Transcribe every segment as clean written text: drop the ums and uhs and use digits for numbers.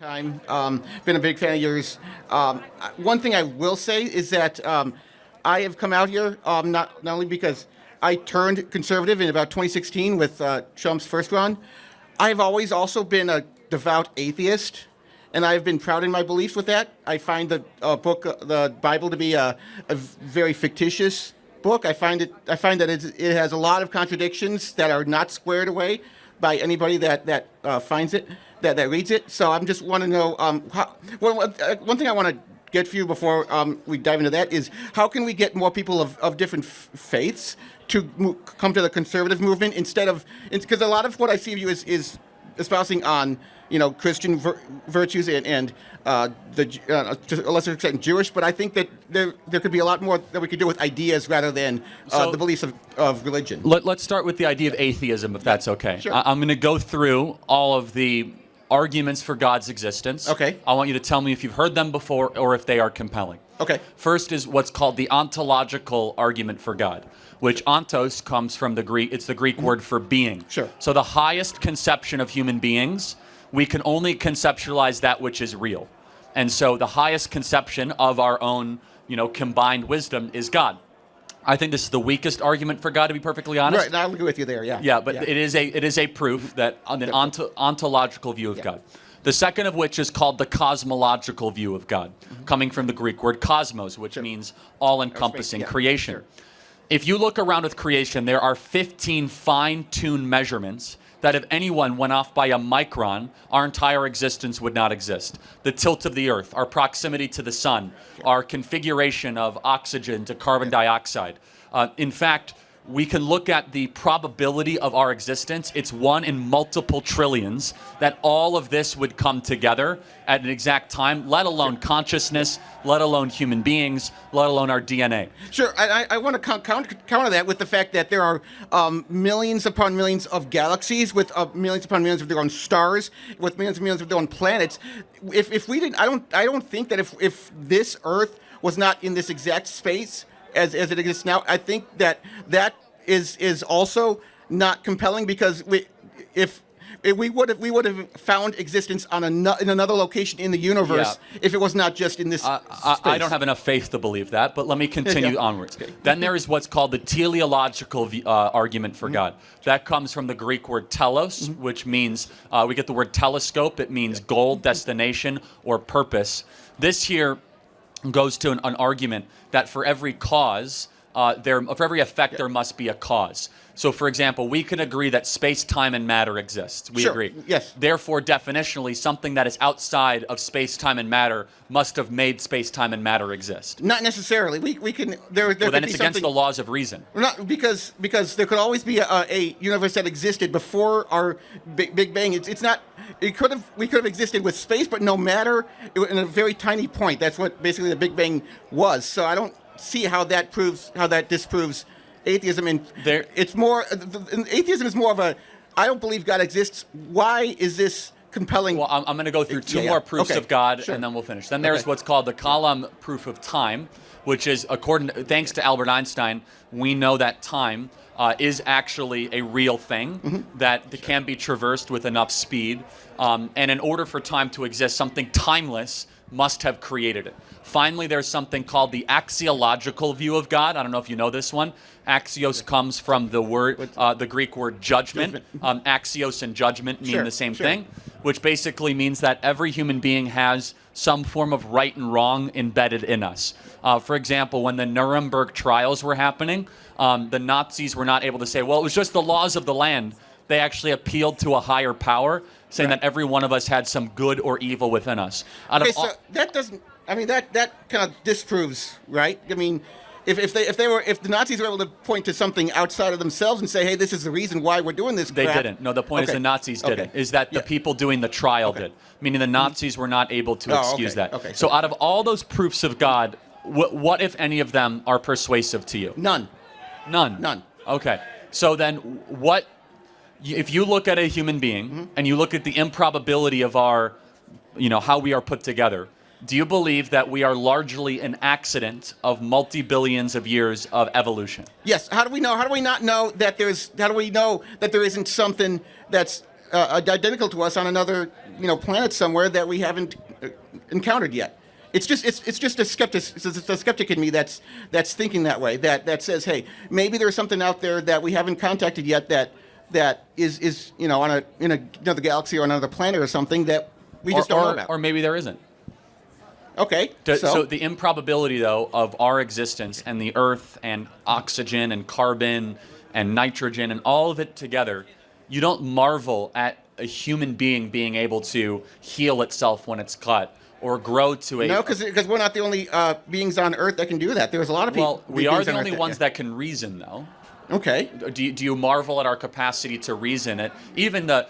Time. Been a big fan of yours. One thing I will say is that I have come out here not only because I turned conservative in about 2016 with Trump's first run. I've always also been a devout atheist, and I've been proud in my beliefs with that. I find the the Bible, to be a very fictitious book. I find that it has a lot of contradictions that are not squared away by anybody that finds it, that reads it. So I'm just want to know one thing I want to get for you before we dive into that is how can we get more people of different faiths to come to the conservative movement instead of, because a lot of what I see of you is espousing on Christian virtues and to a lesser extent Jewish, but I think that there could be a lot more that we could do with ideas rather than the beliefs of religion. Let's start with the idea of atheism, if that's okay. Sure. I'm going to go through all of the arguments for God's existence. Okay. I want you to tell me if you've heard them before or if they are compelling. Okay. First is what's called the ontological argument for God, which ontos comes from the Greek. It's the Greek word for being. Sure. So the highest conception of human beings, we can only conceptualize that which is real. And so the highest conception of our own, combined wisdom is God. I think this is the weakest argument for God, to be perfectly honest. Right, I'll agree with you there, yeah. Yeah, but it is a proof that on an ontological view of God. The second of which is called the cosmological view of God, coming from the Greek word cosmos, which means all-encompassing creation. Sure. If you look around with creation, there are 15 fine-tuned measurements that if anyone went off by a micron, our entire existence would not exist. The tilt of the Earth, our proximity to the sun, our configuration of oxygen to carbon dioxide. In fact, we can look at the probability of our existence. It's 1 in multiple trillions that all of this would come together at an exact time, let alone consciousness, let alone human beings, let alone our DNA. Sure, I want to counter that with the fact that there are millions upon millions of galaxies with millions upon millions of their own stars, with millions and millions of their own planets. If we didn't, I don't think that if this Earth was not in this exact space as it exists now, I think that is also not compelling, because we would have found existence on in another location in the universe if it was not just in this space. I don't have enough faith to believe that, but let me continue onwards. Okay. Then there is what's called the teleological argument for God. That comes from the Greek word telos, which means, we get the word telescope. It means goal, destination, or purpose. This here goes to an argument that for every cause, for every effect, there must be a cause. So, for example, we can agree that space, time, and matter exists. We agree. Yes. Therefore, definitionally, something that is outside of space, time, and matter must have made space, time, and matter exist. Not necessarily. We can. Well, then it's against the laws of reason. Not because there could always be a universe that existed before our Big Bang. It's not. We could have existed with space, but no matter in a very tiny point. That's what basically the Big Bang was. So I don't see how that disproves atheism. And it's more, atheism is more of a, I don't believe God exists. Why is this compelling? Well, I'm going to go through two more proofs of God, and then we'll finish. Then there's what's called the column proof of time, which is thanks to Albert Einstein, we know that time is actually a real thing that can be traversed with enough speed. And in order for time to exist, something timeless must have created it. Finally, there's something called the axiological view of God. I don't know if you know this one. Axios comes from the word, the Greek word judgment. Axios and judgment mean the same thing, which basically means that every human being has some form of right and wrong embedded in us. For example, when the Nuremberg trials were happening, the Nazis were not able to say, well, it was just the laws of the land. They actually appealed to a higher power, saying that every one of us had some good or evil within us. So that doesn't. I mean, that kind of disproves, right? I mean, if the Nazis were able to point to something outside of themselves and say, hey, this is the reason why we're doing this crap. They didn't. No, the point is the Nazis didn't. Is that the people doing the trial did. Meaning the Nazis were not able to excuse that. Okay. So out of all those proofs of God, what if any of them are persuasive to you? None. None. Okay. So then what, if you look at a human being and you look at the improbability of our, how we are put together, do you believe that we are largely an accident of multi-billions of years of evolution? Yes. How do we know? How do we not know that how do we know that there isn't something that's identical to us on another, planet somewhere that we haven't encountered yet. It's just a skeptic in me that's thinking that way. That says, hey, maybe there's something out there that we haven't contacted yet that is in another galaxy or another planet or something that we just don't know about. Or maybe there isn't. Okay. So the improbability, though, of our existence and the Earth and oxygen and carbon and nitrogen and all of it together, you don't marvel at a human being able to heal itself when it's cut or grow to a... No, because we're not the only beings on Earth that can do that. There's a lot of people... Well, we are the only ones that can reason, though. Okay. Do you marvel at our capacity to reason it? Even the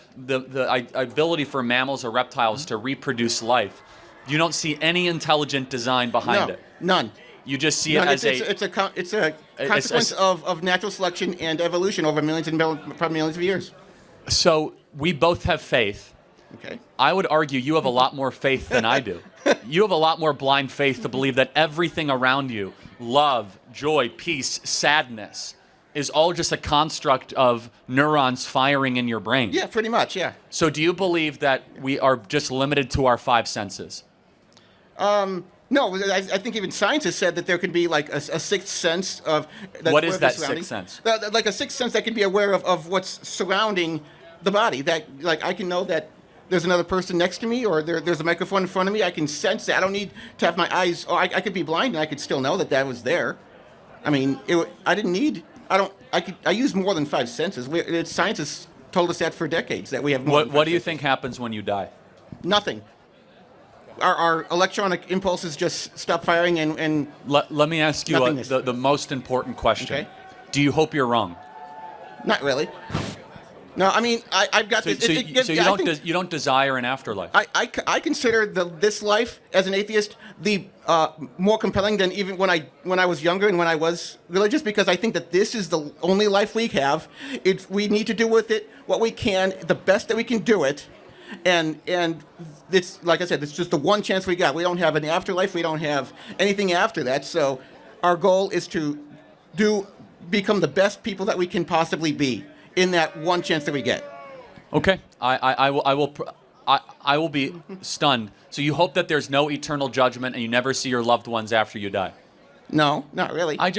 ability for mammals or reptiles to reproduce life. You don't see any intelligent design behind it. None. You just see it as it's a consequence of natural selection and evolution over millions and probably millions of years. So we both have faith. Okay. I would argue you have a lot more faith than I do. You have a lot more blind faith to believe that everything around you, love, joy, peace, sadness, is all just a construct of neurons firing in your brain. Yeah, pretty much, yeah. So do you believe that we are just limited to our five senses? No, I think even science has said that there could be like a sixth sense of... What is that sixth sense? Like a sixth sense that can be aware of what's surrounding the body. That, like, I can know that there's another person next to me or there's a microphone in front of me. I can sense that. I don't need to have my eyes... I could be blind and I could still know that was there. I mean, I didn't need... I use more than five senses. Science has told us that for decades, that we have more than five What do you senses. think happens when you die? Nothing. Our electronic impulses just stop firing and Let me ask you the most important question. Okay. Do you hope you're wrong? Not really. No, I mean, I've got this. You don't desire an afterlife? I consider this life as an atheist the more compelling than even when I was younger and when I was religious, because I think that this is the only life we have. We need to do with it what we can, the best that we can do it, and it's like I said, it's just the one chance we got. We don't have an afterlife. We don't have anything after that. So our goal is to become the best people that we can possibly be in that one chance that we get. Okay, I will be stunned. So you hope that there's no eternal judgment and you never see your loved ones after you die? No, not really. I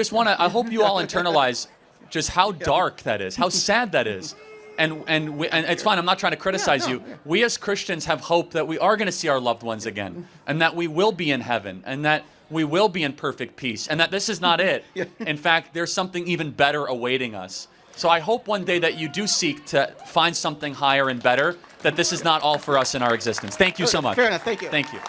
hope you all internalize just how dark that is, how sad that is. And it's fine, I'm not trying to criticize you. Yeah. We as Christians have hope that we are going to see our loved ones again, and that we will be in heaven, and that we will be in perfect peace, and that this is not it. Yeah. In fact, there's something even better awaiting us. So I hope one day that you do seek to find something higher and better, that this is not all for us in our existence. Thank you so much. Fair enough, thank you. Thank you.